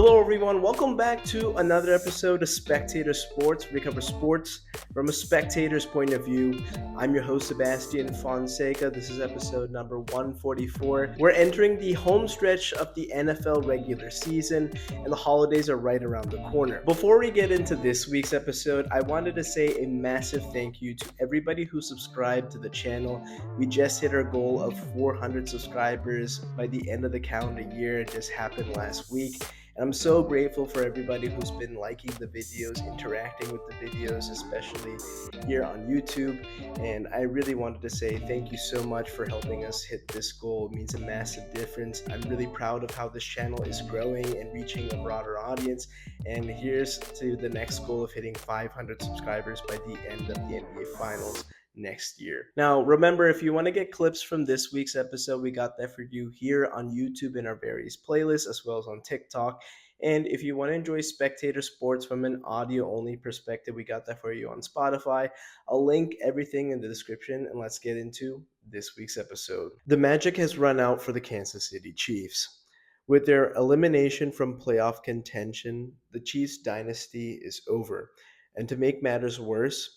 Hello, everyone. Welcome back to another episode of Spectator Sports. We cover sports from a spectator's point of view. I'm your host, Sebastian Fonseca. This is episode number 144. We're entering the home stretch of the NFL regular season, and the holidays are right around the corner. Before we get into this week's episode, I wanted to say a massive thank you to everybody who subscribed to the channel. We just hit our goal of 400 subscribers by the end of the calendar year. It just happened last week. And I'm so grateful for everybody who's been liking the videos, interacting with the videos, especially here on YouTube. And I really wanted to say thank you so much for helping us hit this goal. It means a massive difference. I'm really proud of how this channel is growing and reaching a broader audience. And here's to the next goal of hitting 500 subscribers by the end of the NBA Finals next year. Now, remember, if you want to get clips from this week's episode, we got that for you here on YouTube in our various playlists, as well as on TikTok. And if you want to enjoy spectator sports from an audio only perspective, we got that for you on Spotify. I'll link everything in the description, and let's get into this week's episode. The magic has run out for the Kansas City Chiefs. With their elimination from playoff contention, the Chiefs dynasty is over. And to make matters worse,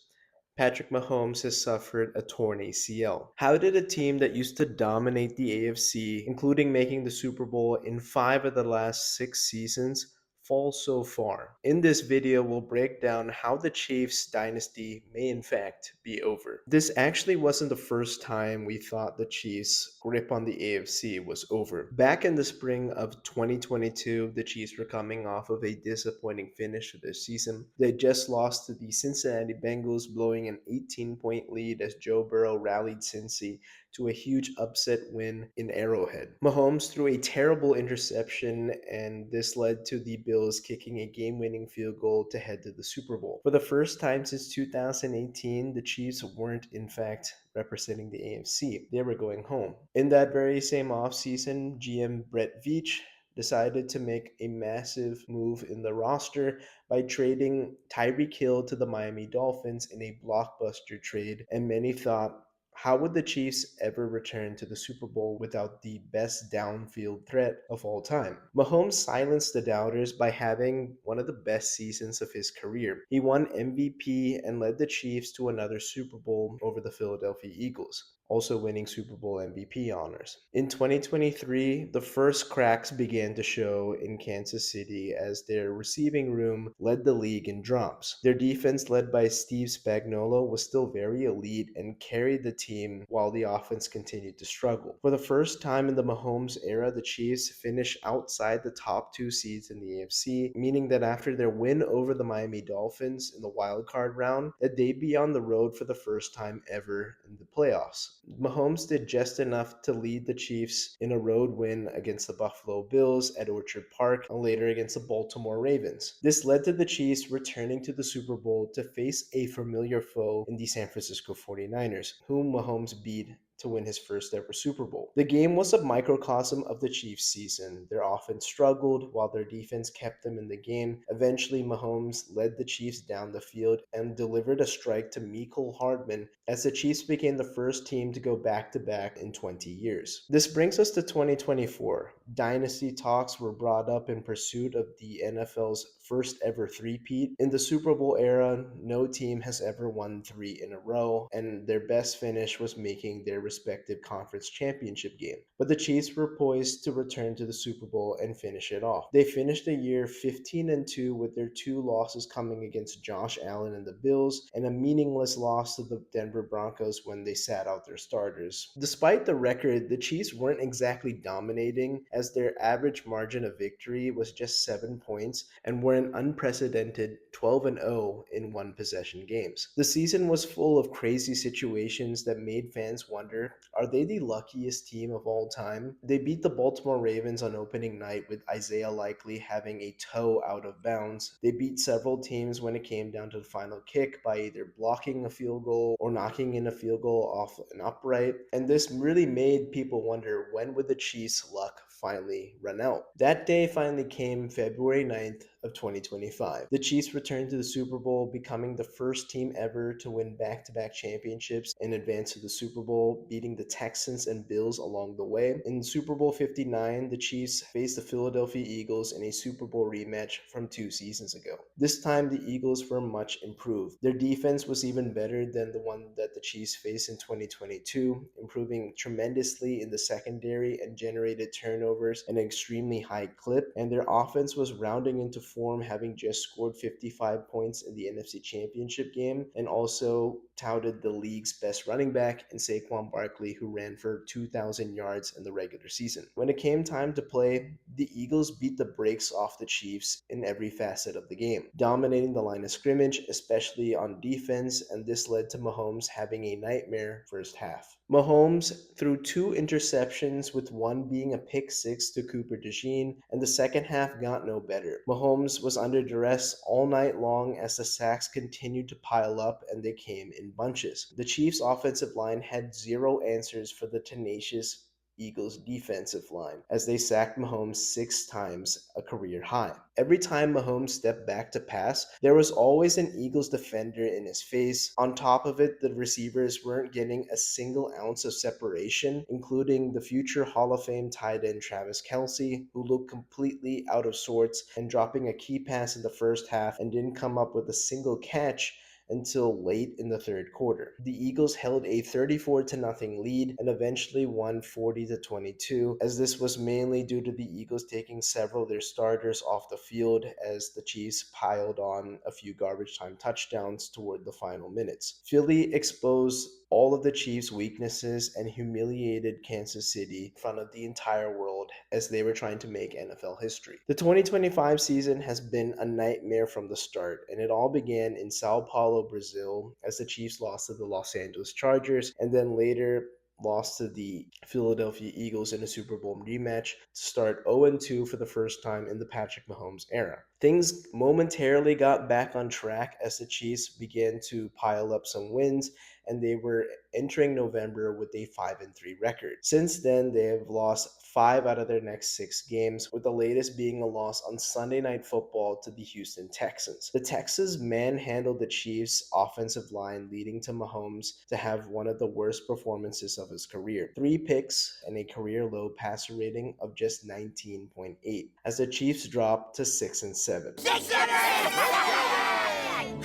Patrick Mahomes has suffered a torn ACL. How did a team that used to dominate the AFC, including making the Super Bowl in 5 of the last 6 seasons, fall so far? In this video, we'll break down how the Chiefs dynasty may in fact be over. This actually wasn't the first time we thought the Chiefs' grip on the AFC was over. Back in the spring of 2022, the Chiefs were coming off of a disappointing finish to their season. They just lost to the Cincinnati Bengals, blowing an 18-point lead as Joe Burrow rallied Cincy to a huge upset win in Arrowhead. Mahomes threw a terrible interception, and this led to the Bills kicking a game-winning field goal to head to the Super Bowl. For the first time since 2018, the Chiefs weren't in fact representing the AFC. They were going home. In that very same offseason, GM Brett Veach decided to make a massive move in the roster by trading Tyreek Hill to the Miami Dolphins in a blockbuster trade, and many thought, how would the Chiefs ever return to the Super Bowl without the best downfield threat of all time? Mahomes silenced the doubters by having one of the best seasons of his career. He won MVP and led the Chiefs to another Super Bowl over the Philadelphia Eagles, also winning Super Bowl MVP honors. In 2023, the first cracks began to show in Kansas City as their receiving room led the league in drops. Their defense, led by Steve Spagnuolo, was still very elite and carried the team while the offense continued to struggle. For the first time in the Mahomes era, the Chiefs finished outside the top 2 seeds in the AFC, meaning that after their win over the Miami Dolphins in the wildcard round, that they'd be on the road for the first time ever in the playoffs. Mahomes did just enough to lead the Chiefs in a road win against the Buffalo Bills at Orchard Park and later against the Baltimore Ravens. This led to the Chiefs returning to the Super Bowl to face a familiar foe in the San Francisco 49ers, whom Mahomes beat to win his first ever Super Bowl. The game was a microcosm of the Chiefs' season. Their offense struggled while their defense kept them in the game. Eventually, Mahomes led the Chiefs down the field and delivered a strike to Mecole Hardman as the Chiefs became the first team to go back-to-back in 20 years. This brings us to 2024. Dynasty talks were brought up in pursuit of the NFL's first ever three-peat. In the Super Bowl era, no team has ever won 3 in a row, and their best finish was making their respective conference championship game. But the Chiefs were poised to return to the Super Bowl and finish it off. They finished the year 15-2 with their 2 losses coming against Josh Allen and the Bills, and a meaningless loss to the Denver Broncos when they sat out their starters. Despite the record, the Chiefs weren't exactly dominating, as their average margin of victory was just 7 points and were an unprecedented 12-0 in one-possession games. The season was full of crazy situations that made fans wonder, are they the luckiest team of all time? They beat the Baltimore Ravens on opening night with Isaiah Likely having a toe out of bounds. They beat several teams when it came down to the final kick by either blocking a field goal or knocking in a field goal off an upright. And this really made people wonder, when would the Chiefs' luck finally run out? That day finally came February 9th of 2025. The Chiefs returned to the Super Bowl, becoming the first team ever to win back-to-back championships and advance to the Super Bowl, beating the Texans and Bills along the way. In Super Bowl 59, the Chiefs faced the Philadelphia Eagles in a Super Bowl rematch from 2 seasons ago. This time, the Eagles were much improved. Their defense was even better than the one that the Chiefs faced in 2022, improving tremendously in the secondary and generated turnovers at an extremely high clip. And their offense was rounding into form, having just scored 55 points in the NFC Championship game, and also touted the league's best running back in Saquon Barkley, who ran for 2,000 yards in the regular season. When it came time to play, the Eagles beat the brakes off the Chiefs in every facet of the game, dominating the line of scrimmage, especially on defense, and this led to Mahomes having a nightmare first half. Mahomes threw two interceptions, with one being a pick six to Cooper DeJean, and the second half got no better. Mahomes was under duress all night long as the sacks continued to pile up and they came in bunches. The Chiefs' offensive line had zero answers for the tenacious Eagles' defensive line as they sacked Mahomes 6 times, a career high. Every time Mahomes stepped back to pass, there was always an Eagles defender in his face. On top of it, the receivers weren't getting a single ounce of separation, including the future Hall of Fame tight end Travis Kelce, who looked completely out of sorts and dropping a key pass in the first half and didn't come up with a single catch until late in the third quarter. The Eagles held a 34-0 lead and eventually won 40-22, as this was mainly due to the Eagles taking several of their starters off the field as the Chiefs piled on a few garbage time touchdowns toward the final minutes. Philly exposed all of the Chiefs' weaknesses and humiliated Kansas City in front of the entire world as they were trying to make NFL history. The 2025 season has been a nightmare from the start, and it all began in Sao Paulo, Brazil, as the Chiefs lost to the Los Angeles Chargers and then later lost to the Philadelphia Eagles in a Super Bowl rematch to start 0-2 for the first time in the Patrick Mahomes era. Things momentarily got back on track as the Chiefs began to pile up some wins, and they were entering November with a 5-3 record. Since then, they have lost 5 out of their next 6 games, with the latest being a loss on Sunday Night Football to the Houston Texans. The Texans manhandled the Chiefs' offensive line, leading to Mahomes to have one of the worst performances of his career. 3 picks and a career-low passer rating of just 19.8, as the Chiefs dropped to 6-7.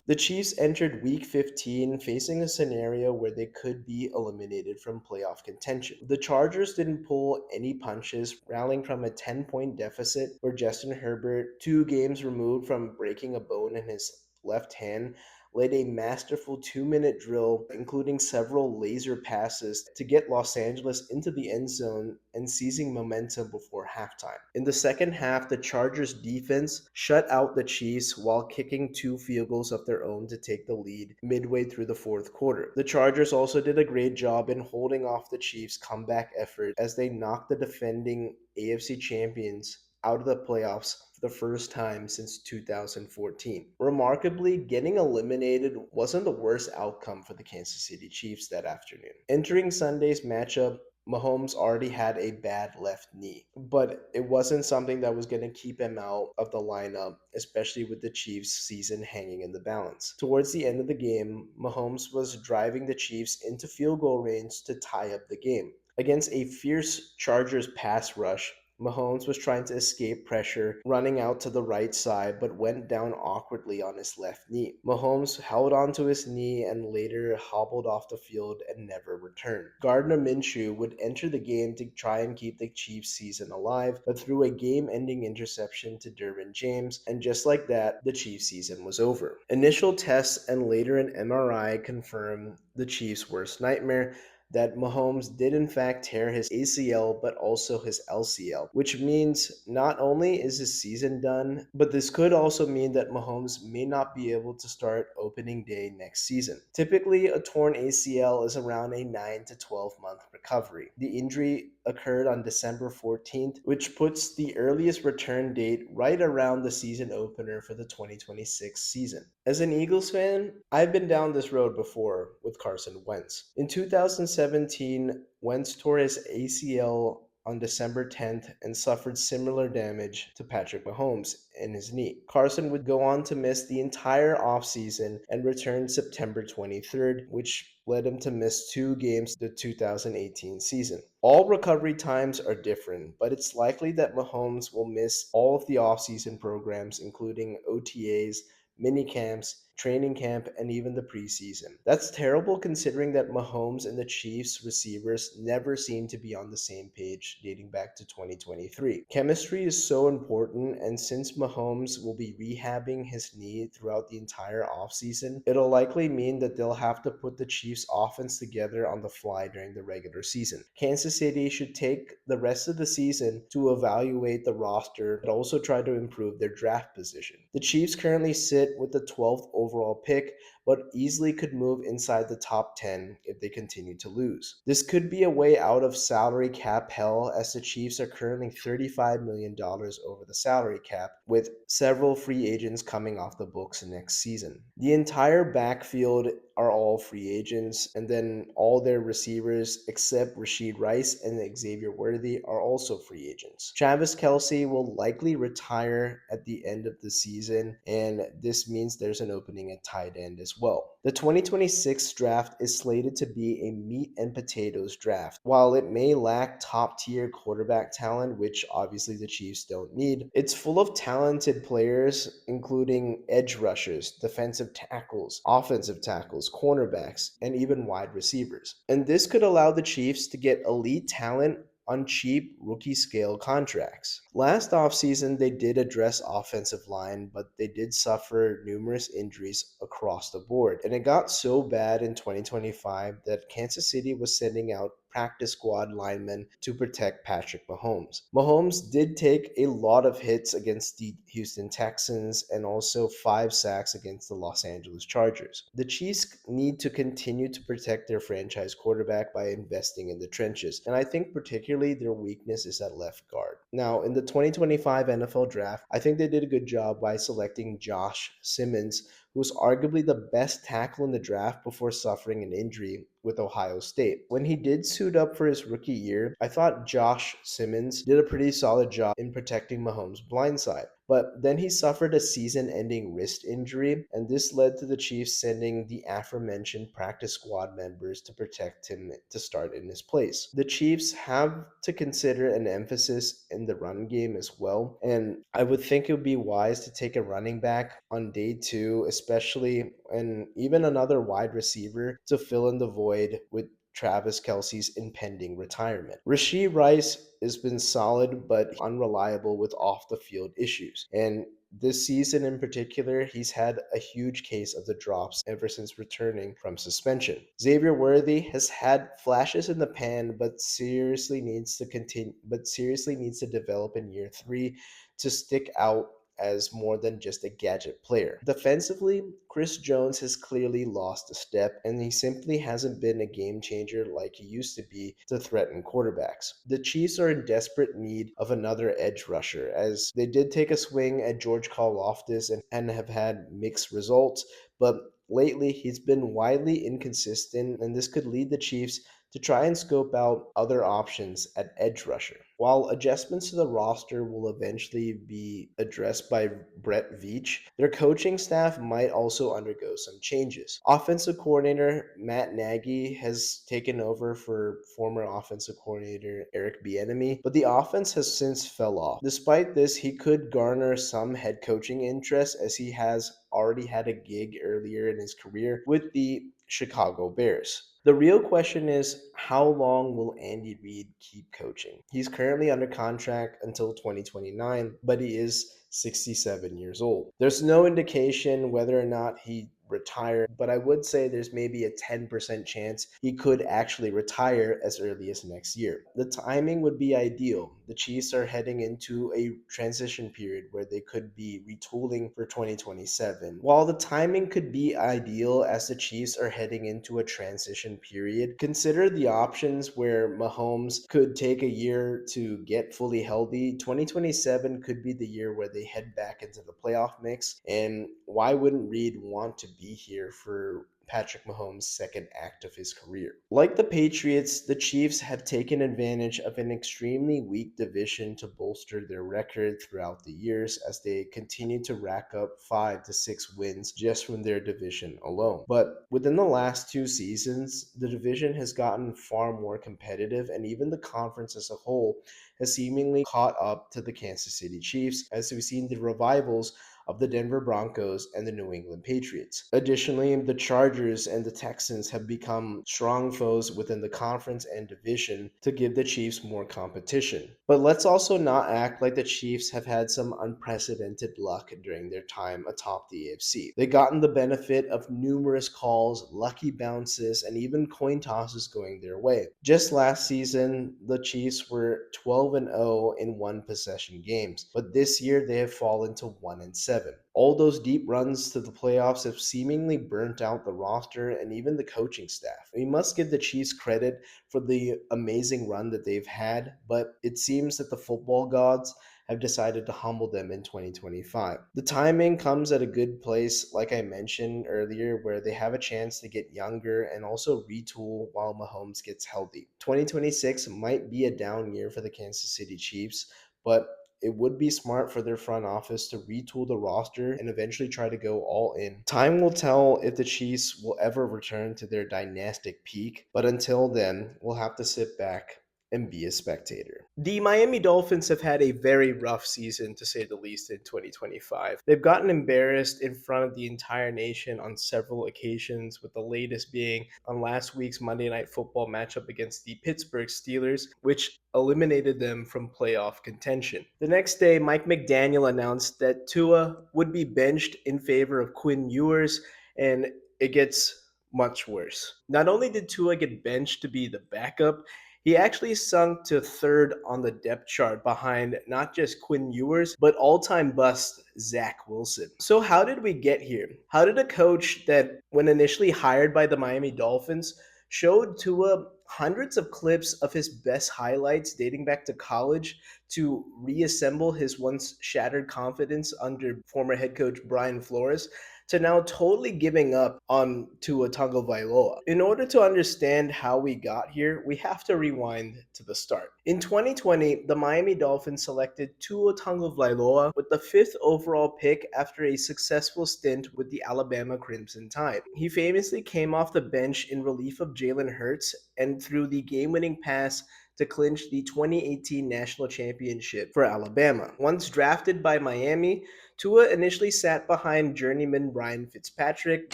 The Chiefs entered Week 15 facing a scenario where they could be eliminated from playoff contention. The Chargers didn't pull any punches, rallying from a 10-point deficit where Justin Herbert, 2 games removed from breaking a bone in his left hand, led a masterful 2-minute drill, including several laser passes to get Los Angeles into the end zone and seizing momentum before halftime. In the second half, the Chargers defense shut out the Chiefs while kicking 2 field goals of their own to take the lead midway through the fourth quarter. The Chargers also did a great job in holding off the Chiefs' comeback effort as they knocked the defending AFC champions out of the playoffs for the first time since 2014. Remarkably, getting eliminated wasn't the worst outcome for the Kansas City Chiefs that afternoon. Entering Sunday's matchup, Mahomes already had a bad left knee, but it wasn't something that was going to keep him out of the lineup, especially with the Chiefs' season hanging in the balance. Towards the end of the game, Mahomes was driving the Chiefs into field goal range to tie up the game. Against a fierce Chargers pass rush, Mahomes was trying to escape pressure, running out to the right side, but went down awkwardly on his left knee. Mahomes held onto his knee and later hobbled off the field and never returned. Gardner Minshew would enter the game to try and keep the Chiefs' season alive, but threw a game-ending interception to Derwin James, and just like that, the Chiefs' season was over. Initial tests and later an MRI confirmed the Chiefs' worst nightmare, that Mahomes did in fact tear his ACL but also his LCL, which means not only is his season done, but this could also mean that Mahomes may not be able to start opening day next season. Typically, a torn ACL is around a 9 to 12 month recovery. The injury occurred on December 14th, which puts the earliest return date right around the season opener for the 2026 season. As an Eagles fan, I've been down this road before with Carson Wentz. In 2017, Wentz tore his ACL on December 10th and suffered similar damage to Patrick Mahomes in his knee. Carson would go on to miss the entire offseason and return September 23rd, which led him to miss 2 games the 2018 season. All recovery times are different, but it's likely that Mahomes will miss all of the offseason programs, including OTAs, mini camps, training camp, and even the preseason. That's terrible considering that Mahomes and the Chiefs receivers never seem to be on the same page dating back to 2023. Chemistry is so important, and since Mahomes will be rehabbing his knee throughout the entire offseason, it'll likely mean that they'll have to put the Chiefs offense together on the fly during the regular season. Kansas City should take the rest of the season to evaluate the roster but also try to improve their draft position. The Chiefs currently sit with the 12th overall pick, but easily could move inside the top 10 if they continue to lose. This could be a way out of salary cap hell, as the Chiefs are currently $35 million over the salary cap, with several free agents coming off the books next season. The entire backfield are all free agents, and then all their receivers except Rashid Rice and Xavier Worthy are also free agents. Travis Kelce will likely retire at the end of the season, and this means there's an opening at tight end as well. The 2026 draft is slated to be a meat and potatoes draft. While it may lack top tier quarterback talent, which obviously the Chiefs don't need, it's full of talented players, including edge rushers, defensive tackles, offensive tackles, cornerbacks, and even wide receivers. And this could allow the Chiefs to get elite talent on cheap rookie scale contracts. Last offseason, they did address offensive line, but they did suffer numerous injuries across the board. And it got so bad in 2025 that Kansas City was sending out practice squad linemen to protect Patrick Mahomes. Mahomes did take a lot of hits against the Houston Texans and also 5 sacks against the Los Angeles Chargers. The Chiefs need to continue to protect their franchise quarterback by investing in the trenches, and I think particularly their weakness is at left guard. Now, in the 2025 NFL Draft, I think they did a good job by selecting Josh Simmons, who was arguably the best tackle in the draft before suffering an injury with Ohio State. When he did suit up for his rookie year, I thought Josh Simmons did a pretty solid job in protecting Mahomes' blindside. But then he suffered a season ending wrist injury, and this led to the Chiefs sending the aforementioned practice squad members to protect him to start in his place. The Chiefs have to consider an emphasis in the run game as well, and I would think it would be wise to take a running back on day 2, especially, and even another wide receiver to fill in the void with Travis Kelce's impending retirement. Rashid Rice has been solid but unreliable with off the field issues. And this season in particular, he's had a huge case of the drops ever since returning from suspension. Xavier Worthy has had flashes in the pan, but seriously needs to develop in year 3 to stick out as more than just a gadget player. Defensively, Chris Jones has clearly lost a step, and he simply hasn't been a game changer like he used to be to threaten quarterbacks. The Chiefs are in desperate need of another edge rusher, as they did take a swing at George Karlaftis and have had mixed results, but lately he's been widely inconsistent, and this could lead the Chiefs to try and scope out other options at edge rusher. While adjustments to the roster will eventually be addressed by Brett Veach, their coaching staff might also undergo some changes. Offensive coordinator Matt Nagy has taken over for former offensive coordinator Eric Bieniemy, but the offense has since fell off. Despite this, he could garner some head coaching interest, as he has already had a gig earlier in his career with the Chicago Bears. The real question is, how long will Andy Reid keep coaching? He's currently under contract until 2029, but he is 67 years old. There's no indication whether or not he retire, but I would say there's maybe a 10% chance he could actually retire as early as next year. The timing would be ideal. The Chiefs are heading into a transition period where they could be retooling for 2027. While the timing could be ideal as the Chiefs are heading into a transition period, consider the options where Mahomes could take a year to get fully healthy. 2027 could be the year where they head back into the playoff mix, and why wouldn't Reid want to be here for Patrick Mahomes' second act of his career. Like the Patriots, the Chiefs have taken advantage of an extremely weak division to bolster their record throughout the years as they continue to rack up 5 to 6 wins just from their division alone. But within the last 2 seasons, the division has gotten far more competitive, and even the conference as a whole has seemingly caught up to the Kansas City Chiefs as we've seen the revivals of the Denver Broncos and the New England Patriots. Additionally, the Chargers and the Texans have become strong foes within the conference and division to give the Chiefs more competition. But let's also not act like the Chiefs have had some unprecedented luck during their time atop the AFC. They've gotten the benefit of numerous calls, lucky bounces, and even coin tosses going their way. Just last season, the Chiefs were 12 and 0 in one possession games, but this year they have fallen to 1 and 7. All those deep runs to the playoffs have seemingly burnt out the roster and even the coaching staff. We must give the Chiefs credit for the amazing run that they've had, but it seems that the football gods have decided to humble them in 2025. The timing comes at a good place, like I mentioned earlier, where they have a chance to get younger and also retool while Mahomes gets healthy. 2026 might be a down year for the Kansas City Chiefs, but it would be smart for their front office to retool the roster and eventually try to go all in. Time will tell if the Chiefs will ever return to their dynastic peak, but until then, we'll have to sit back and be a spectator. The Miami Dolphins have had a very rough season, to say the least, in 2025. They've gotten embarrassed in front of the entire nation on several occasions, with the latest being on last week's Monday Night Football matchup against the Pittsburgh Steelers, which eliminated them from playoff contention. The next day, Mike McDaniel announced that Tua would be benched in favor of Quinn Ewers, and it gets much worse. Not only did Tua get benched to be the backup, he actually sunk to third on the depth chart behind not just Quinn Ewers, but all-time bust Zach Wilson. So how did we get here? How did a coach that, when initially hired by the Miami Dolphins, showed Tua hundreds of clips of his best highlights dating back to college to reassemble his once shattered confidence under former head coach Brian Flores, to now totally giving up on Tua Tagovailoa? In order to understand how we got here, we have to rewind to the start. In 2020, the Miami Dolphins selected Tua Tagovailoa with the 5th overall pick after a successful stint with the Alabama Crimson Tide. He famously came off the bench in relief of Jalen Hurts and threw the game-winning pass to clinch the 2018 national championship for Alabama. Once drafted by Miami, Tua initially sat behind journeyman Ryan Fitzpatrick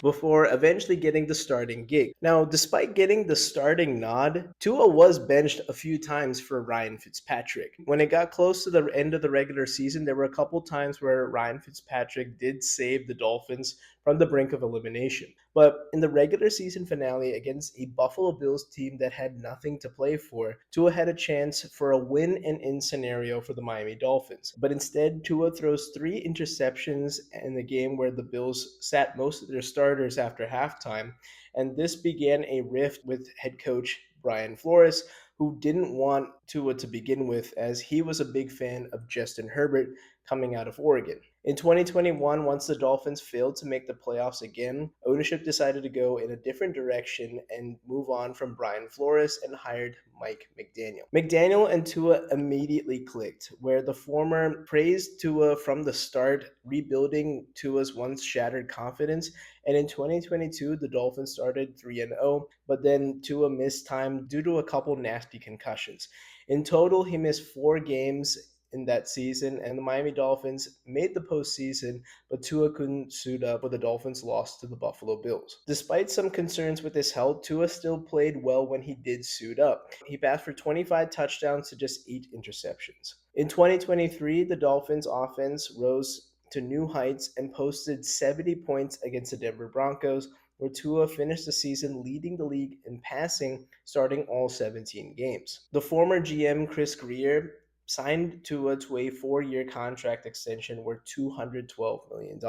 before eventually getting the starting gig. Now, despite getting the starting nod, Tua was benched a few times for Ryan Fitzpatrick. When it got close to the end of the regular season, there were a couple times where Ryan Fitzpatrick did save the Dolphins from the brink of elimination. But in the regular season finale against a Buffalo Bills team that had nothing to play for, Tua had a chance for a win and in scenario for the Miami Dolphins. But instead, Tua throws 3 interceptions in the game where the Bills sat most of their starters after halftime, and this began a rift with head coach Brian Flores, who didn't want Tua to begin with, as he was a big fan of Justin Herbert coming out of Oregon. In 2021, once the Dolphins failed to make the playoffs again, ownership decided to go in a different direction and move on from Brian Flores and hired Mike McDaniel. McDaniel and Tua immediately clicked, where the former praised Tua from the start, rebuilding Tua's once shattered confidence. And in 2022, the Dolphins started 3-0, but then Tua missed time due to a couple nasty concussions. In total, he missed 4 games in that season, and the Miami Dolphins made the postseason, but Tua couldn't suit up for the Dolphins' loss to the Buffalo Bills. Despite some concerns with his health, Tua still played well when he did suit up. He passed for 25 touchdowns to just 8 interceptions. In 2023, the Dolphins' offense rose to new heights and posted 70 points against the Denver Broncos, where Tua finished the season leading the league in passing, starting all 17 games. The former GM Chris Greer signed Tua to a 4-year contract extension worth $212 million.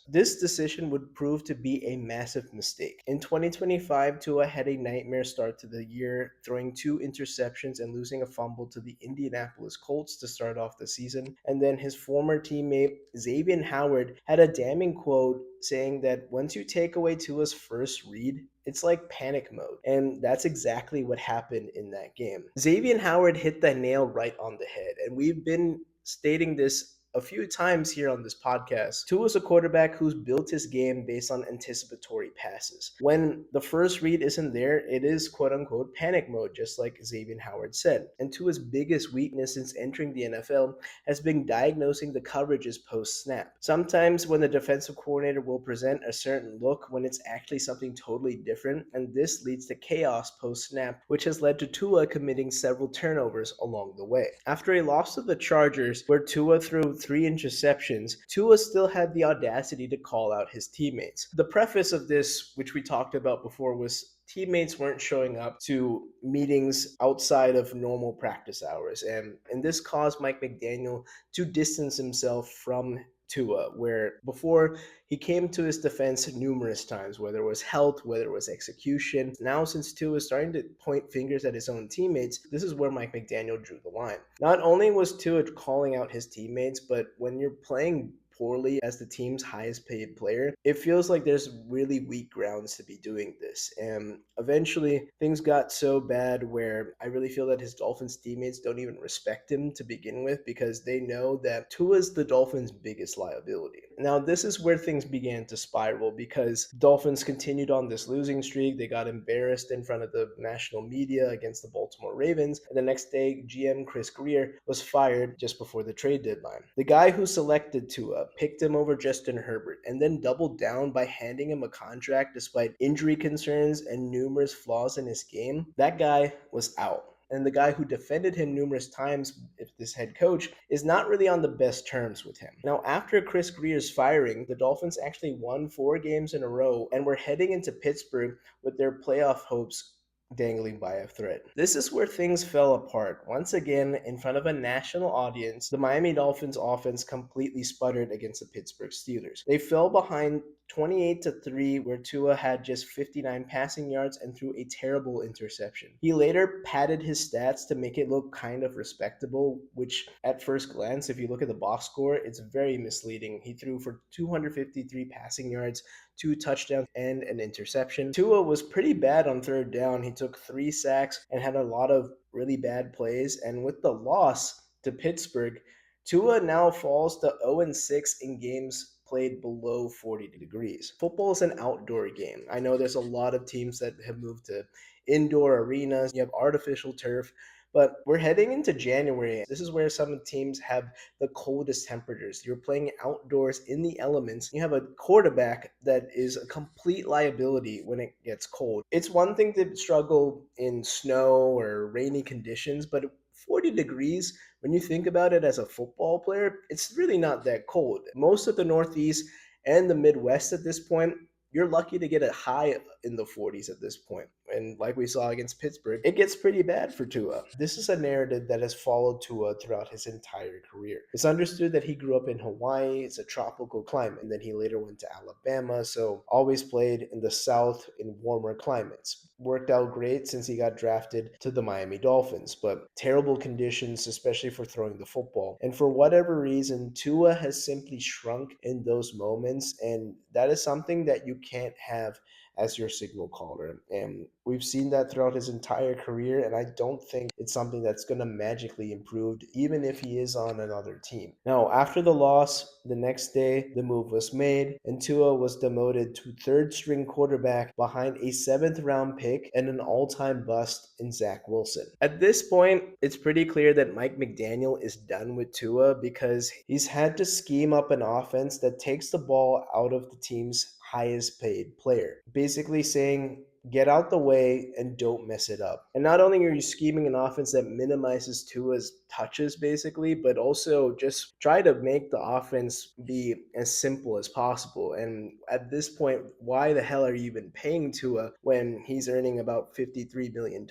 This decision would prove to be a massive mistake. In 2025, Tua had a nightmare start to the year, throwing 2 interceptions and losing a fumble to the Indianapolis Colts to start off the season. And then his former teammate, Xavier Howard, had a damning quote saying that once you take away Tua's first read, it's like panic mode. And that's exactly what happened in that game. Xavier Howard hit the nail right on the head. And we've been stating this a few times here on this podcast. Tua is a quarterback who's built his game based on anticipatory passes. When the first read isn't there, it is quote unquote panic mode, just like Xavier Howard said. And Tua's biggest weakness since entering the NFL has been diagnosing the coverages post snap. Sometimes when the defensive coordinator will present a certain look when it's actually something totally different, and this leads to chaos post snap, which has led to Tua committing several turnovers along the way. After a loss to the Chargers, where Tua threw 3 interceptions, Tua still had the audacity to call out his teammates. The preface of this, which we talked about before, was teammates weren't showing up to meetings outside of normal practice hours. And this caused Mike McDaniel to distance himself from Tua, where before he came to his defense numerous times, whether it was health, whether it was execution. Now, since Tua is starting to point fingers at his own teammates, this is where Mike McDaniel drew the line. Not only was Tua calling out his teammates, but when you're playing poorly as the team's highest paid player, it feels like there's really weak grounds to be doing this. And eventually, things got so bad where I really feel that his Dolphins teammates don't even respect him to begin with because they know that Tua's the Dolphins' biggest liability. Now, this is where things began to spiral because Dolphins continued on this losing streak. They got embarrassed in front of the national media against the Baltimore Ravens. And the next day, GM Chris Grier was fired just before the trade deadline. The guy who selected Tua picked him over Justin Herbert and then doubled down by handing him a contract despite injury concerns and numerous flaws in his game. That guy was out. And the guy who defended him numerous times, if this head coach, is not really on the best terms with him. Now, after Chris Grier's firing, the Dolphins actually won 4 games in a row and were heading into Pittsburgh with their playoff hopes dangling by a thread. This is where things fell apart. Once again, in front of a national audience, the Miami Dolphins offense completely sputtered against the Pittsburgh Steelers. They fell behind 28-3, where Tua had just 59 passing yards and threw a terrible interception. He later padded his stats to make it look kind of respectable, which at first glance, if you look at the box score, it's very misleading. He threw for 253 passing yards, 2 touchdowns, and an interception. Tua was pretty bad on third down. He took 3 sacks and had a lot of really bad plays. And with the loss to Pittsburgh, Tua now falls to 0-6 in games played below 40 degrees. Football is an outdoor game. I know there's a lot of teams that have moved to indoor arenas. You have artificial turf. But we're heading into January. This is where some teams have the coldest temperatures. You're playing outdoors in the elements. You have a quarterback that is a complete liability when it gets cold. It's one thing to struggle in snow or rainy conditions, but 40 degrees, when you think about it as a football player, it's really not that cold. Most of the Northeast and the Midwest at this point, you're lucky to get a high in the 40s at this point. And like we saw against Pittsburgh, it gets pretty bad for Tua. This is a narrative that has followed Tua throughout his entire career. It's understood that he grew up in Hawaii. It's a tropical climate. And then he later went to Alabama. So always played in the South in warmer climates. Worked out great since he got drafted to the Miami Dolphins. But terrible conditions, especially for throwing the football. And for whatever reason, Tua has simply shrunk in those moments. And that is something that you can't have as your signal caller. And we've seen that throughout his entire career, and I don't think it's something that's going to magically improve, even if he is on another team. Now, after the loss, the next day, the move was made, and Tua was demoted to third string quarterback behind a 7th-round pick and an all-time bust in Zach Wilson. At this point, it's pretty clear that Mike McDaniel is done with Tua because he's had to scheme up an offense that takes the ball out of the team's highest paid player. Basically saying, get out the way and don't mess it up. And not only are you scheming an offense that minimizes Tua's touches basically, but also just try to make the offense be as simple as possible. And at this point, why the hell are you even paying Tua when he's earning about $53 million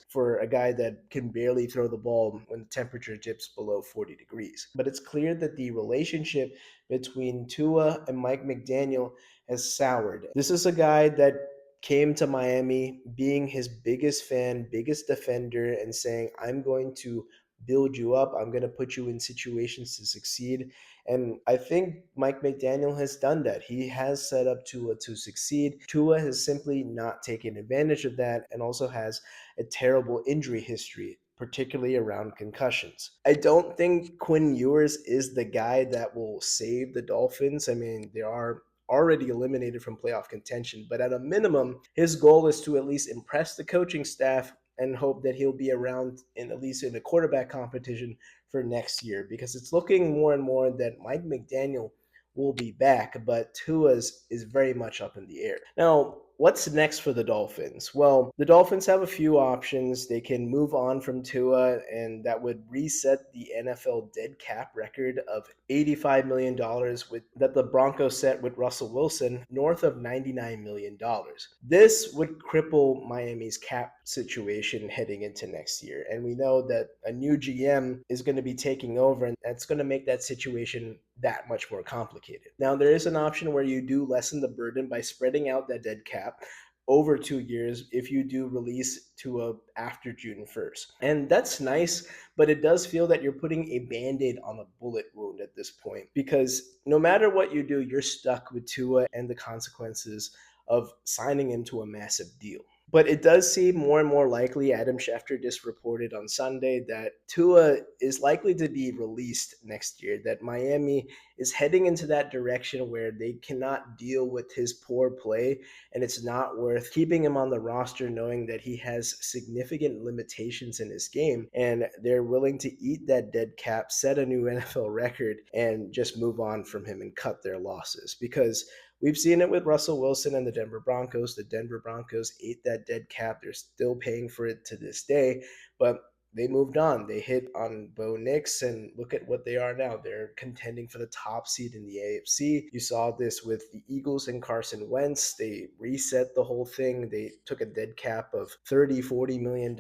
for a guy that can barely throw the ball when the temperature dips below 40 degrees? But it's clear that the relationship between Tua and Mike McDaniel has soured. This is a guy that came to Miami being his biggest fan, biggest defender, and saying, I'm going to build you up. I'm going to put you in situations to succeed. And I think Mike McDaniel has done that. He has set up Tua to succeed. Tua has simply not taken advantage of that and also has a terrible injury history, particularly around concussions. I don't think Quinn Ewers is the guy that will save the Dolphins. I mean, they are already eliminated from playoff contention. But at a minimum, his goal is to at least impress the coaching staff and hope that he'll be around in at least in the quarterback competition for next year, because it's looking more and more that Mike McDaniel will be back, but Tua's is very much up in the air. Now, what's next for the Dolphins? Well, the Dolphins have a few options. They can move on from Tua, and that would reset the NFL dead cap record of $85 million dollars with that the Broncos set with Russell Wilson, north of $99 million dollars. This would cripple Miami's cap situation heading into next year. And we know that a new GM is going to be taking over, and that's going to make that situation that much more complicated. Now, there is an option where you do lessen the burden by spreading out that dead cap over 2 years if you do release Tua after June 1st. And that's nice, but it does feel that you're putting a band aid on a bullet wound at this point, because no matter what you do, you're stuck with Tua and the consequences of signing him to a massive deal. But it does seem more and more likely. Adam Schefter just reported on Sunday that Tua is likely to be released next year, that Miami is heading into that direction where they cannot deal with his poor play, and it's not worth keeping him on the roster knowing that he has significant limitations in his game, and they're willing to eat that dead cap, set a new NFL record, and just move on from him and cut their losses. Because we've seen it with Russell Wilson and the Denver Broncos. The Denver Broncos ate that dead cap. They're still paying for it to this day, but they moved on. They hit on Bo Nix, and look at what they are now. They're contending for the top seed in the AFC. You saw this with the Eagles and Carson Wentz. They reset the whole thing. They took a dead cap of $30-40 million,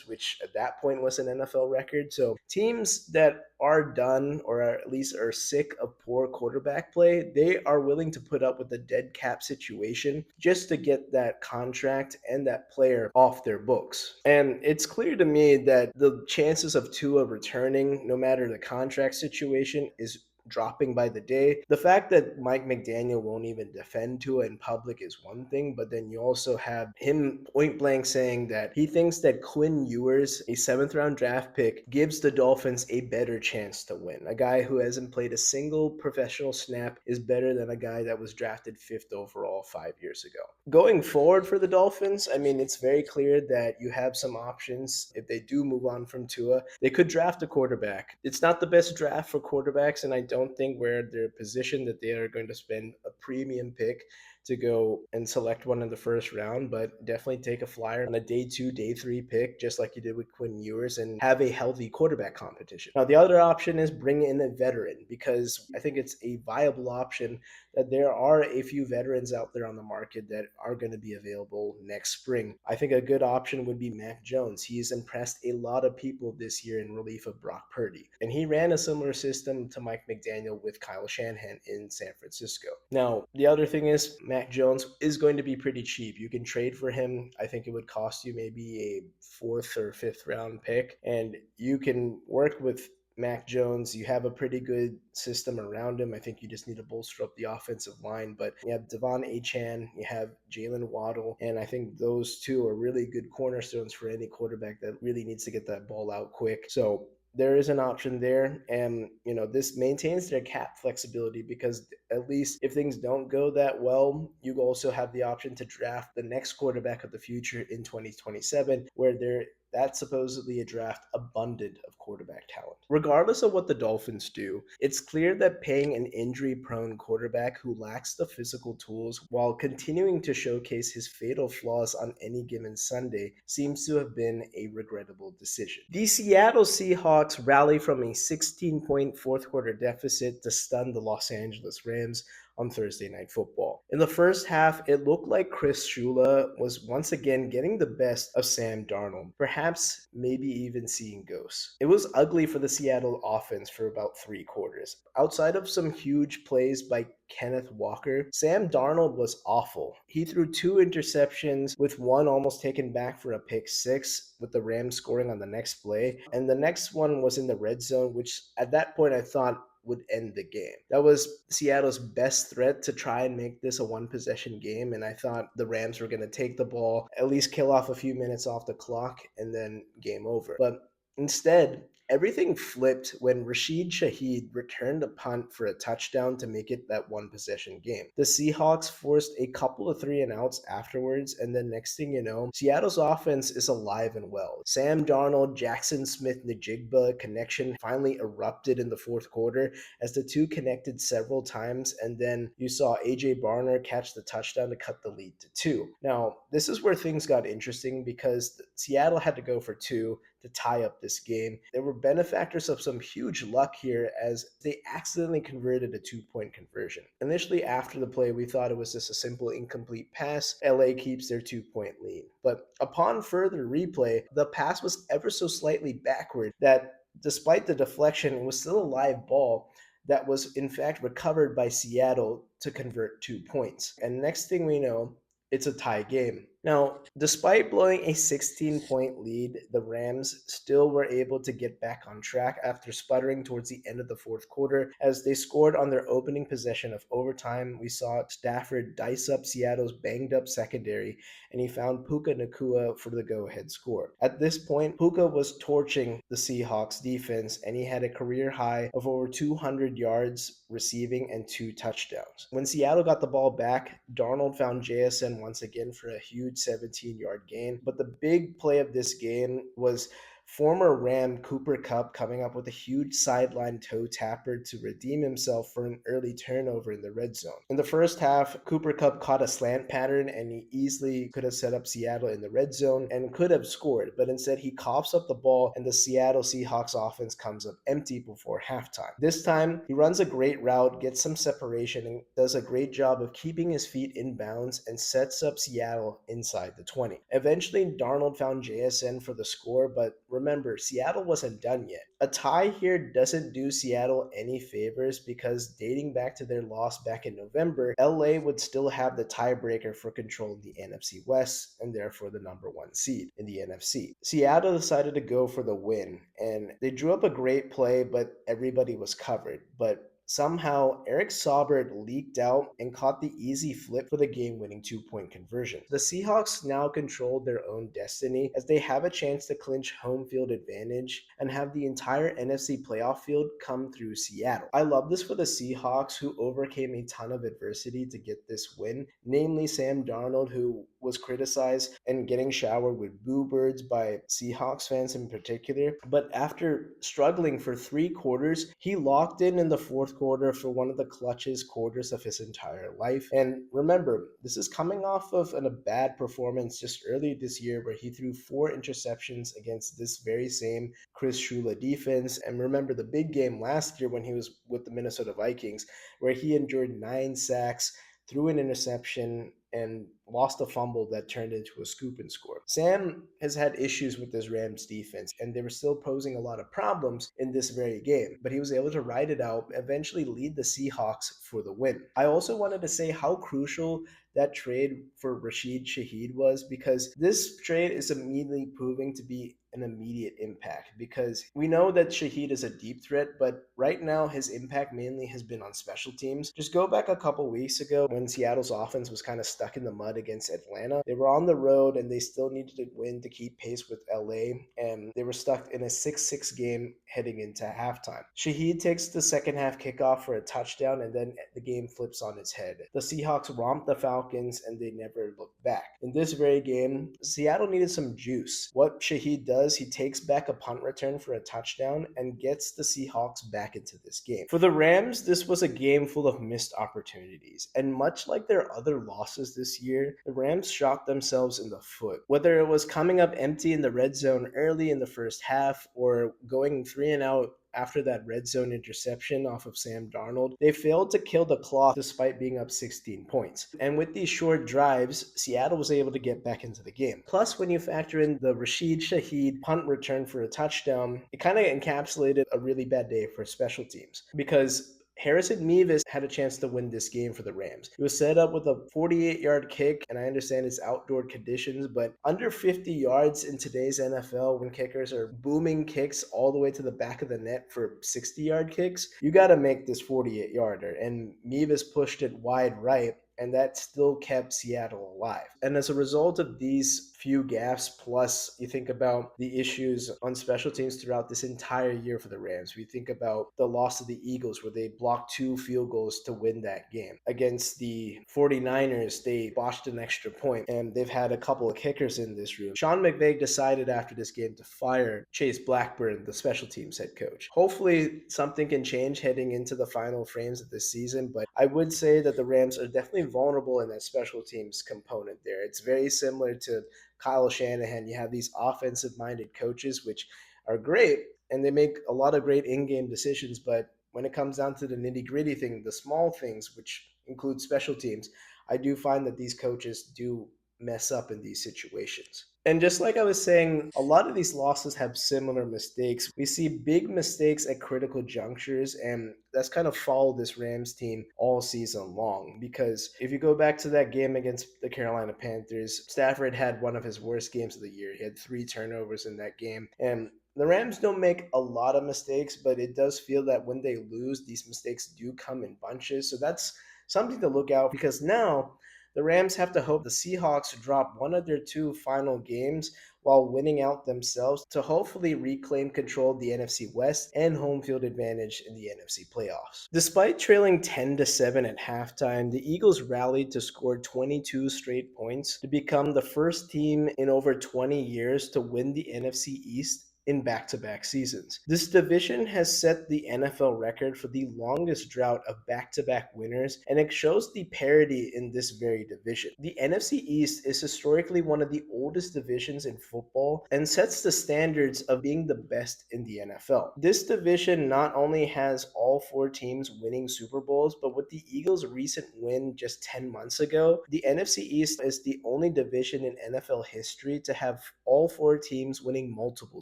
which at that point was an NFL record. So teams that are done, or at least are sick of poor quarterback play, they are willing to put up with the dead cap situation just to get that contract and that player off their books. And it's clear to me that the chances of Tua returning, no matter the contract situation, is dropping by the day. The fact that Mike McDaniel won't even defend Tua in public is one thing, but then you also have him point blank saying that he thinks that Quinn Ewers, a seventh round draft pick, gives the Dolphins a better chance to win. A guy who hasn't played a single professional snap is better than a guy that was drafted fifth overall 5 years ago. Going forward for the Dolphins, I mean, it's very clear that you have some options. If they do move on from Tua, they could draft a quarterback. It's not the best draft for quarterbacks, and I don't think where they're positioned that they are going to spend a premium pick to go and select one in the first round, but definitely take a flyer on a day 2, day 3 pick, just like you did with Quinn Ewers, and have a healthy quarterback competition. Now, the other option is bring in a veteran, because I think it's a viable option that there are a few veterans out there on the market that are going to be available next spring. I think a good option would be Mac Jones. He's impressed a lot of people this year in relief of Brock Purdy, and he ran a similar system to Mike McDaniel with Kyle Shanahan in San Francisco. Now, the other thing is Mac Jones is going to be pretty cheap. You can trade for him. I think it would cost you maybe a 4th or 5th round pick, and you can work with Mac Jones. You have a pretty good system around him. I think you just need to bolster up the offensive line. But you have Devon Achane, you have Jalen Waddle, and I think those two are really good cornerstones for any quarterback that really needs to get that ball out quick. So there is an option there, and this maintains their cap flexibility, because at least if things don't go that well, you also have the option to draft the next quarterback of the future in 2027, where there that's supposedly a draft abundant of quarterback talent. Regardless of what the Dolphins do, it's clear that paying an injury prone quarterback who lacks the physical tools while continuing to showcase his fatal flaws on any given Sunday seems to have been a regrettable decision. The Seattle Seahawks rally from a 16-point fourth quarter deficit to stun the Los Angeles Rams on Thursday Night Football. In the first half, it looked like Chris Shula was once again getting the best of Sam Darnold, perhaps maybe even seeing ghosts. It was ugly for the Seattle offense for about 3 quarters. Outside of some huge plays by Kenneth Walker, Sam Darnold was awful. He threw 2 interceptions, with one almost taken back for a pick six, with the Rams scoring on the next play. And the next one was in the red zone, which at that point I thought would end the game. That was Seattle's best threat to try and make this a one possession game, and I thought the Rams were going to take the ball, at least kill off a few minutes off the clock, and then game over. But instead, everything flipped when Rashid Shaheed returned a punt for a touchdown to make it that one possession game. The Seahawks forced a couple of 3-and-outs afterwards, and then next thing you know, Seattle's offense is alive and well. Sam Darnold, Jackson Smith-Njigba connection finally erupted in the fourth quarter as the two connected several times, and then you saw AJ Barner catch the touchdown to cut the lead to 2. Now, this is where things got interesting because Seattle had to go for 2 to tie up this game. They were benefactors of some huge luck here as they accidentally converted a 2-point conversion. Initially, after the play, we thought it was just a simple incomplete pass. LA keeps their 2-point lead. But upon further replay, the pass was ever so slightly backward that despite the deflection, it was still a live ball that was in fact recovered by Seattle to convert 2 points. And next thing we know, it's a tie game. Now, despite blowing a 16-point lead, the Rams still were able to get back on track after sputtering towards the end of the fourth quarter as they scored on their opening possession of overtime. We saw Stafford dice up Seattle's banged-up secondary, and he found Puka Nacua for the go-ahead score. At this point, Puka was torching the Seahawks defense, and he had a career high of over 200 yards receiving and 2 touchdowns. When Seattle got the ball back, Darnold found JSN once again for a huge 17-yard gain. But the big play of this game was former Ram Cooper Kupp coming up with a huge sideline toe tapper to redeem himself for an early turnover in the red zone. In the first half, Cooper Kupp caught a slant pattern and he easily could have set up Seattle in the red zone and could have scored, but instead he coughs up the ball and the Seattle Seahawks offense comes up empty before halftime. This time, he runs a great route, gets some separation, and does a great job of keeping his feet in bounds and sets up Seattle inside the 20. Eventually, Darnold found JSN for the score, but remember, Seattle wasn't done yet. A tie here doesn't do Seattle any favors because dating back to their loss back in November, LA would still have the tiebreaker for control of the NFC West and therefore the number 1 seed in the NFC. Seattle decided to go for the win, and they drew up a great play, but everybody was covered. But somehow, Eric Saubert leaked out and caught the easy flip for the game-winning 2-point conversion. The Seahawks now controlled their own destiny as they have a chance to clinch home field advantage and have the entire NFC playoff field come through Seattle. I love this for the Seahawks, who overcame a ton of adversity to get this win, namely Sam Darnold, who was criticized and getting showered with boo birds by Seahawks fans in particular. But after struggling for 3 quarters, he locked in the fourth quarter for one of the clutchest quarters of his entire life. And remember, this is coming off of a bad performance just earlier this year where he threw 4 interceptions against this very same Chris Shula defense. And remember the big game last year when he was with the Minnesota Vikings, where he endured 9 sacks, threw an interception, and lost a fumble that turned into a scoop and score. Sam has had issues with this Rams defense, and they were still posing a lot of problems in this very game, but he was able to ride it out, eventually lead the Seahawks for the win. I also wanted to say how crucial that trade for Rashid Shaheed was, because this trade is immediately proving to be an immediate impact, because we know that Shaheed is a deep threat, but right now his impact mainly has been on special teams. Just go back a couple weeks ago when Seattle's offense was kind of stuck in the mud against Atlanta. They were on the road and they still needed to win to keep pace with LA, and they were stuck in a 6-6 game heading into halftime. Shaheed takes the second half kickoff for a touchdown, and then the game flips on its head. The Seahawks romp the Falcons, and they never looked back. In this very game, Seattle needed some juice. What Shaheed does, he takes back a punt return for a touchdown and gets the Seahawks back into this game. For the Rams, this was a game full of missed opportunities, and much like their other losses this year, the Rams shot themselves in the foot. Whether it was coming up empty in the red zone early in the first half or going 3-and-out after that red zone interception off of Sam Darnold, they failed to kill the clock despite being up 16 points. And with these short drives, Seattle was able to get back into the game. Plus, when you factor in the Rashid Shaheed punt return for a touchdown, it kind of encapsulated a really bad day for special teams because Harrison Mevis had a chance to win this game for the Rams. He was set up with a 48-yard kick, and I understand it's outdoor conditions, but under 50 yards in today's NFL, when kickers are booming kicks all the way to the back of the net for 60-yard kicks, you got to make this 48-yarder, and Mevis pushed it wide right, and that still kept Seattle alive. And as a result of these few gaffes, plus you think about the issues on special teams throughout this entire year for the Rams. We think about the loss of the Eagles where they blocked 2 field goals to win that game. Against the 49ers, they botched an extra point, and they've had a couple of kickers in this room. Sean McVay decided after this game to fire Chase Blackburn, the special teams head coach. Hopefully something can change heading into the final frames of this season, but I would say that the Rams are definitely vulnerable in that special teams component there. It's very similar to Kyle Shanahan. You have these offensive minded coaches, which are great, and they make a lot of great in game decisions. But when it comes down to the nitty gritty thing, the small things, which include special teams, I do find that these coaches do mess up in these situations. And just like I was saying, a lot of these losses have similar mistakes. We see big mistakes at critical junctures, and that's kind of followed this Rams team all season long. Because if you go back to that game against the Carolina Panthers, Stafford had one of his worst games of the year. He had 3 turnovers in that game. And the Rams don't make a lot of mistakes, but it does feel that when they lose, these mistakes do come in bunches. So that's something to look out because now the Rams have to hope the Seahawks drop one of their 2 final games while winning out themselves to hopefully reclaim control of the NFC West and home field advantage in the NFC playoffs. Despite trailing 10-7 at halftime, the Eagles rallied to score 22 straight points to become the first team in over 20 years to win the NFC East in back-to-back seasons. This division has set the NFL record for the longest drought of back-to-back winners, and it shows the parity in this very division. The NFC East is historically one of the oldest divisions in football and sets the standards of being the best in the NFL. This division not only has all 4 teams winning Super Bowls, but with the Eagles' recent win just 10 months ago, the NFC East is the only division in NFL history to have all 4 teams winning multiple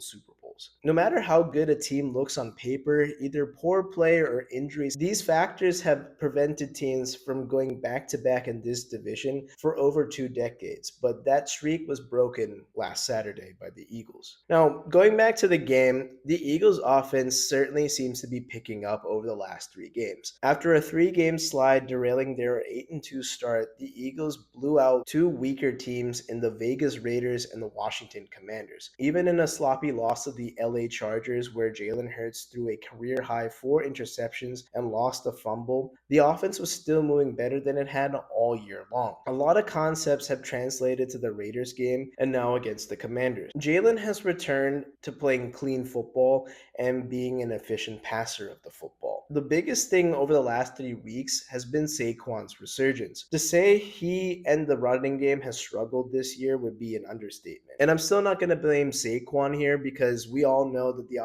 Super Bowls. No matter how good a team looks on paper, either poor play or injuries, these factors have prevented teams from going back to back in this division for over 2 decades. But that streak was broken last Saturday by the Eagles. Now, going back to the game, the Eagles' offense certainly seems to be picking up over the last 3 games. After a 3-game slide derailing their 8-2 start, the Eagles blew out 2 weaker teams in the Vegas Raiders and the Washington Commanders. Even in a sloppy loss of the LA Chargers, where Jalen Hurts threw a career-high 4 interceptions and lost a fumble, the offense was still moving better than it had all year long. A lot of concepts have translated to the Raiders game and now against the Commanders. Jalen has returned to playing clean football and being an efficient passer of the football. The biggest thing over the last 3 weeks has been Saquon's resurgence. To say he and the running game has struggled this year would be an understatement. And I'm still not going to blame Saquon here because we all know that the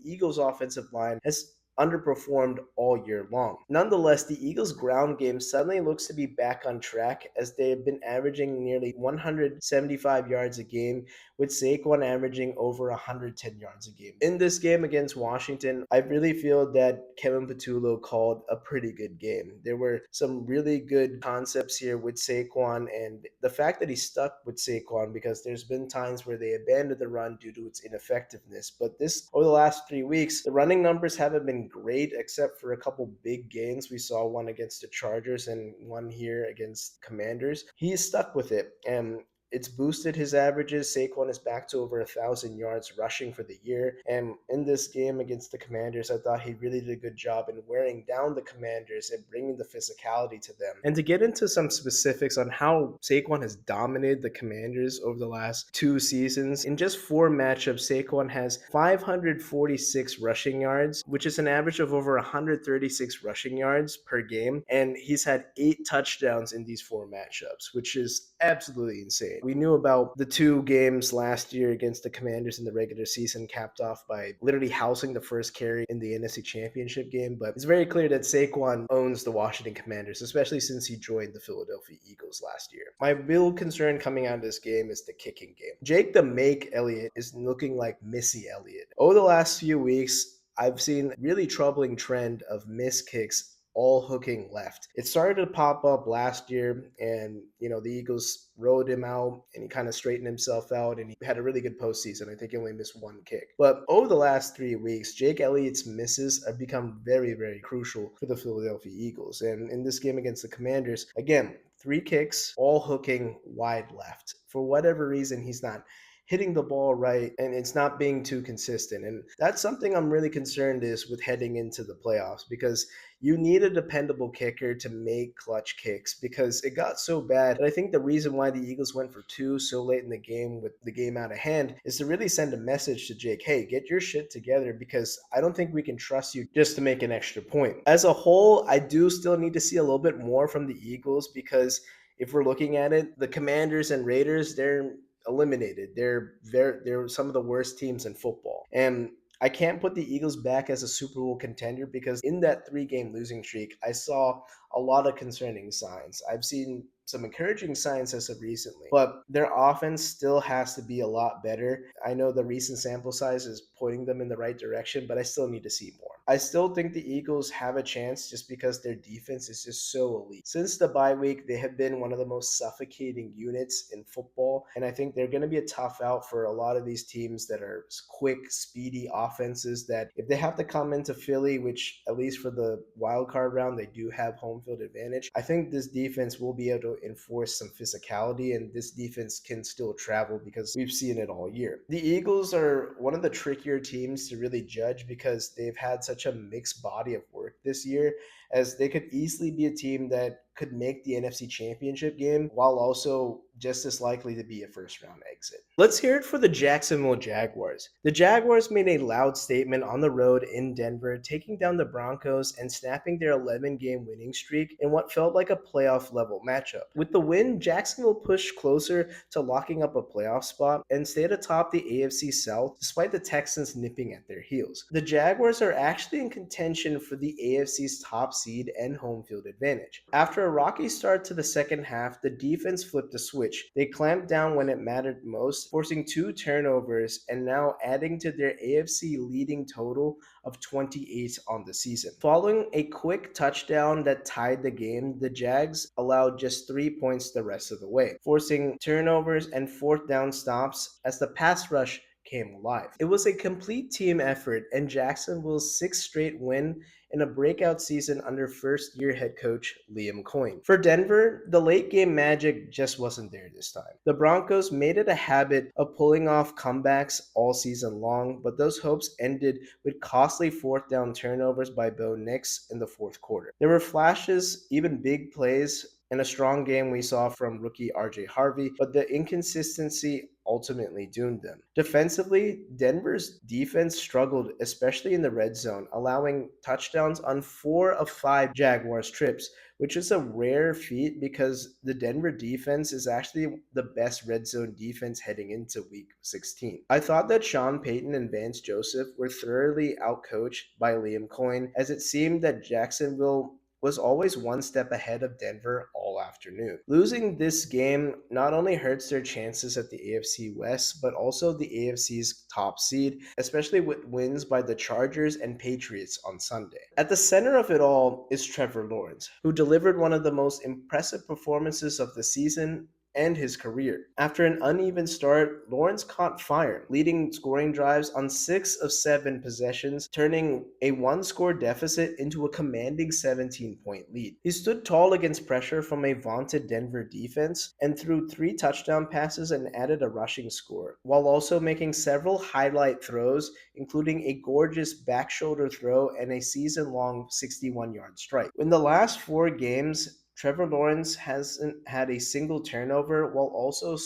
Eagles' offensive line has underperformed all year long. Nonetheless, the Eagles' ground game suddenly looks to be back on track as they have been averaging nearly 175 yards a game, with Saquon averaging over 110 yards a game. In this game against Washington, I really feel that Kevin Patullo called a pretty good game. There were some really good concepts here with Saquon, and the fact that he stuck with Saquon, because there's been times where they abandoned the run due to its ineffectiveness. But over the last 3 weeks, the running numbers haven't been great except for a couple big gains. We saw one against the Chargers and one here against Commanders. He's stuck with it, and It's boosted his averages. Saquon is back to over 1,000 yards rushing for the year. And in this game against the Commanders, I thought he really did a good job in wearing down the Commanders and bringing the physicality to them. And to get into some specifics on how Saquon has dominated the Commanders over the last 2 seasons, in just 4 matchups, Saquon has 546 rushing yards, which is an average of over 136 rushing yards per game. And he's had 8 touchdowns in these 4 matchups, which is absolutely insane. We knew about the 2 games last year against the Commanders in the regular season, capped off by literally housing the first carry in the NFC Championship game. But it's very clear that Saquon owns the Washington Commanders, especially since he joined the Philadelphia Eagles last year. My real concern coming out of this game is the kicking game. Jake the Make Elliott is looking like Missy Elliott. Over the last few weeks, I've seen a really troubling trend of missed kicks all hooking left. It started to pop up last year, and the Eagles rode him out and he kind of straightened himself out, and he had a really good postseason. I think he only missed 1 kick. But over the last 3 weeks, Jake Elliott's misses have become very, very crucial for the Philadelphia Eagles. And in this game against the Commanders, again, 3 kicks, all hooking wide left. For whatever reason, he's not hitting the ball right, and it's not being too consistent. And that's something I'm really concerned is with heading into the playoffs, because you need a dependable kicker to make clutch kicks, because it got so bad. And I think the reason why the Eagles went for 2 so late in the game with the game out of hand is to really send a message to Jake, hey, get your shit together, because I don't think we can trust you just to make an extra point. As a whole, I do still need to see a little bit more from the Eagles, because if we're looking at it, the Commanders and Raiders, they're eliminated. They're some of the worst teams in football. And I can't put the Eagles back as a Super Bowl contender, because in that 3-game losing streak, I saw a lot of concerning signs. I've seen some encouraging signs as of recently, but their offense still has to be a lot better. I know the recent sample size is pointing them in the right direction, but I still need to see more. I still think the Eagles have a chance just because their defense is just so elite. Since the bye week, they have been one of the most suffocating units in football, and I think they're going to be a tough out for a lot of these teams that are quick, speedy offenses, that if they have to come into Philly, which at least for the wild card round, they do have home field advantage, I think this defense will be able to enforce some physicality, and this defense can still travel, because we've seen it all year. The Eagles are one of the trickier teams to really judge, because they've had such a mixed body of work this year, as they could easily be a team that could make the NFC Championship game while also just as likely to be a first-round exit. Let's hear it for the Jacksonville Jaguars. The Jaguars made a loud statement on the road in Denver, taking down the Broncos and snapping their 11-game winning streak in what felt like a playoff-level matchup. With the win, Jacksonville pushed closer to locking up a playoff spot and stayed atop the AFC South, despite the Texans nipping at their heels. The Jaguars are actually in contention for the AFC's top seed and home field advantage. After a rocky start to the second half, the defense flipped a switch. They clamped down when it mattered most, forcing 2 turnovers and now adding to their AFC leading total of 28 on the season. Following a quick touchdown that tied the game, the Jags allowed just 3 points the rest of the way, forcing turnovers and 4th down stops as the pass rush came alive. It was a complete team effort, and Jacksonville's 6th straight win in a breakout season under first-year head coach Liam Coyne. For Denver, the late-game magic just wasn't there this time. The Broncos made it a habit of pulling off comebacks all season long, but those hopes ended with costly 4th down turnovers by Bo Nix in the 4th quarter. There were flashes, even big plays, and a strong game we saw from rookie RJ Harvey, but the inconsistency ultimately doomed them. Defensively, Denver's defense struggled, especially in the red zone, allowing touchdowns on 4 of 5 Jaguars trips, which is a rare feat because the Denver defense is actually the best red zone defense heading into week 16. I thought that Sean Payton and Vance Joseph were thoroughly outcoached by Liam Coyne, as it seemed that Jacksonville was always one step ahead of Denver all afternoon. Losing this game not only hurts their chances at the AFC West, but also the AFC's top seed, especially with wins by the Chargers and Patriots on Sunday. At the center of it all is Trevor Lawrence, who delivered one of the most impressive performances of the season and his career. After an uneven start, Lawrence caught fire, leading scoring drives on 6 of 7 possessions, turning a one-score deficit into a commanding 17-point lead. He stood tall against pressure from a vaunted Denver defense and threw 3 touchdown passes and added a rushing score, while also making several highlight throws, including a gorgeous back shoulder throw and a season-long 61-yard strike. In the last 4 games, Trevor Lawrence hasn't had a single turnover while also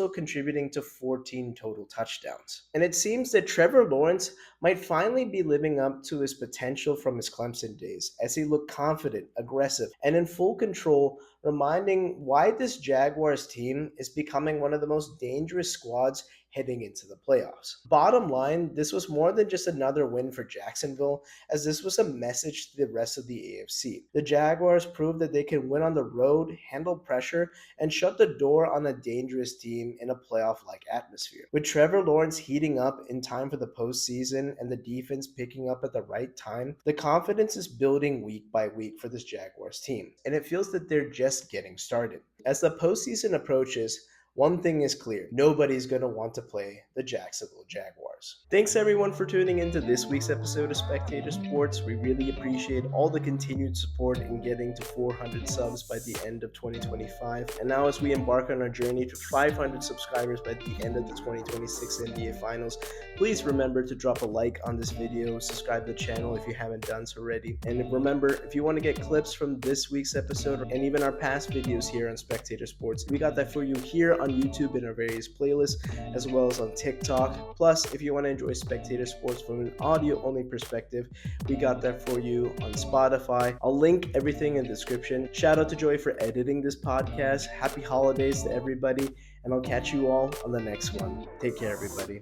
contributing to 14 total touchdowns. And it seems that Trevor Lawrence might finally be living up to his potential from his Clemson days, as he looked confident, aggressive, and in full control, reminding why this Jaguars team is becoming one of the most dangerous squads heading into the playoffs. Bottom line, this was more than just another win for Jacksonville, as this was a message to the rest of the AFC. The Jaguars proved that they can win on the road, handle pressure, and shut the door on a dangerous team in a playoff-like atmosphere. With Trevor Lawrence heating up in time for the postseason and the defense picking up at the right time, the confidence is building week by week for this Jaguars team, and it feels that they're just getting started. As the postseason approaches, one thing is clear: nobody's going to want to play the Jacksonville Jaguars. Thanks everyone for tuning into this week's episode of Spectator Sports. We really appreciate all the continued support in getting to 400 subs by the end of 2025. And now as we embark on our journey to 500 subscribers by the end of the 2026 NBA Finals, please remember to drop a like on this video, subscribe to the channel if you haven't done so already. And remember, if you want to get clips from this week's episode and even our past videos here on Spectator Sports, we got that for you here on YouTube in our various playlists, as well as on TikTok. Plus, if you want to enjoy Spectator Sports from an audio-only perspective, we got that for you on Spotify. I'll link everything in the description. Shout out to Joey for editing this podcast. Happy holidays to everybody, and I'll catch you all on the next one. Take care, everybody.